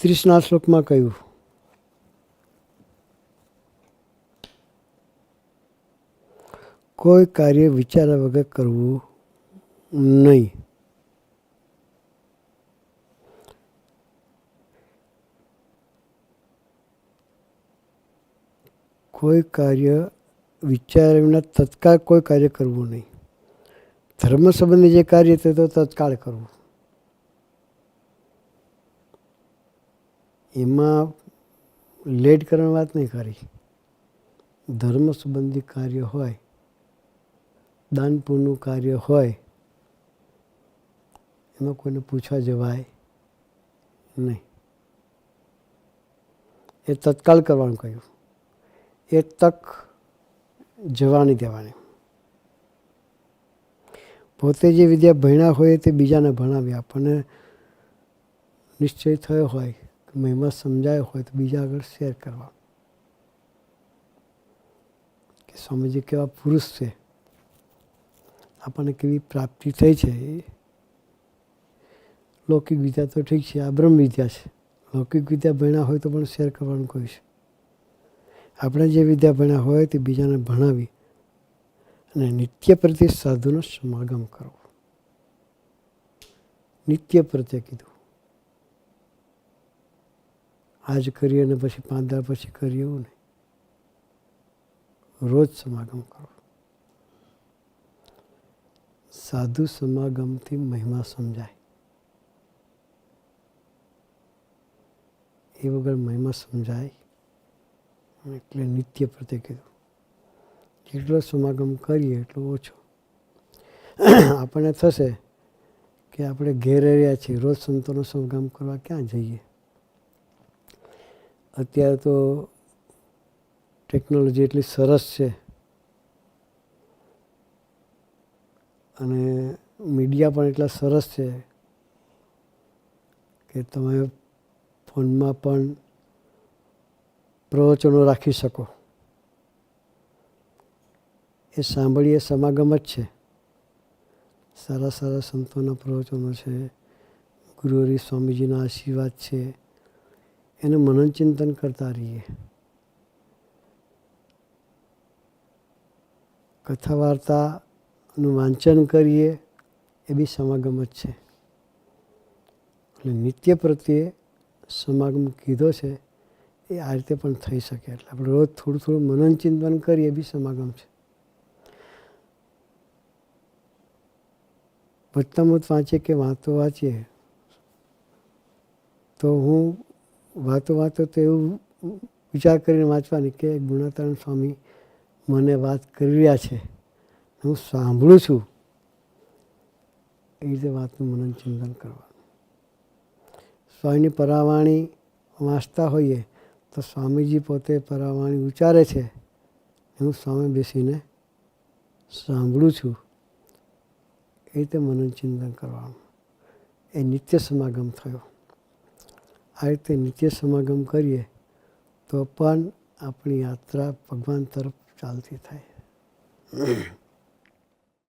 31 શ્લોકમાં કહ્યું, કોઈ કાર્ય વિચાર્યા વગર કરવું નહીં. કોઈ કાર્ય વિચાર્યા વિના તત્કાળ કોઈ કાર્ય કરવું નહીં. ધર્મ સંબંધી જે કાર્ય તે તો તત્કાળ કરવું. એમાં લેટ કરવાની વાત નહીં કરી. ધર્મ સંબંધી કાર્ય હોય, દાન પુણ્યનું કાર્ય હોય, એમાં કોઈને પૂછવા જવાય નહીં. એ તત્કાળ કરવાનું કહ્યું. એ તક જવા નહીં દેવાની. પોતે જે વિદ્યા ભણ્યા હોય તે બીજાને ભણાવી. આપણને નિશ્ચય થયો હોય, મહિમા સમજાયો હોય તો બીજા આગળ શેર કરવા કે સ્વામીજી કેવા પુરુષ છે, આપણને કેવી પ્રાપ્તિ થઈ છે. લૌકિક વિદ્યા તો ઠીક છે, આ બ્રહ્મ વિદ્યા છે. લૌકિક વિદ્યા ભણ્યા હોય તો પણ શેર કરવાનું કહ્યું છે. આપણે જે વિદ્યા ભણ્યા હોય તે બીજાને ભણાવી અને નિત્ય પ્રત્યે સાધુનો સમાગમ કરવો. નિત્ય પ્રત્યે કીધું. આજ કરીએ ને પછી 5 દાડા પછી કરીએ એવું નહીં. રોજ સમાગમ કરો. સાધુ સમાગમથી મહિમા સમજાય. એ વગર મહિમા સમજાય એટલે નિત્ય પ્રત્યે કીધું. જેટલો સમાગમ કરીએ એટલો ઓછો. આપણને થશે કે આપણે ઘેર રહ્યા છીએ, રોજ સંતોનો સમાગમ કરવા ક્યાં જઈએ. અત્યારે તો ટેકનોલોજી એટલી સરસ છે અને મીડિયા પણ એટલા સરસ છે કે તમે ફોનમાં પણ પ્રવચનો રાખી શકો. એ સાંભળીએ સમાગમ જ છે. સારા સારા સંતોના પ્રવચનો છે, ગુરુહરિ સ્વામીજીના આશીર્વાદ છે. એને મનન ચિંતન કરતા રહીએ. કથા વાર્તાનું વાંચન કરીએ એ બી સમાગમ જ છે. એટલે નિત્ય પ્રત્યે સમાગમ કીધો છે એ આ રીતે પણ થઈ શકે. એટલે આપણે રોજ થોડું થોડું મનન ચિંતન કરીએ એ બી સમાગમ છે. વચનામૃત વાંચીએ કે વાતો વાંચીએ તો હું વાતો તો એવું વિચાર કરીને વાંચવાની કે ગુણાતીતાનંદ સ્વામી મને વાત કરી રહ્યા છે, હું સાંભળું છું. એ રીતે વાતનું મનન ચિંતન કરવાનું. સ્વામીની પરાવાણી વાંચતા હોઈએ તો સ્વામીજી પોતે પરાવાણી ઉચ્ચારે છે, હું સામે બેસીને સાંભળું છું. એ રીતે મનન ચિંતન કરવાનું. એ નિત્ય સમાગમ થયો. આ રીતે નિત્ય સમાગમ કરીએ તો પણ આપણી યાત્રા ભગવાન તરફ ચાલતી થાય.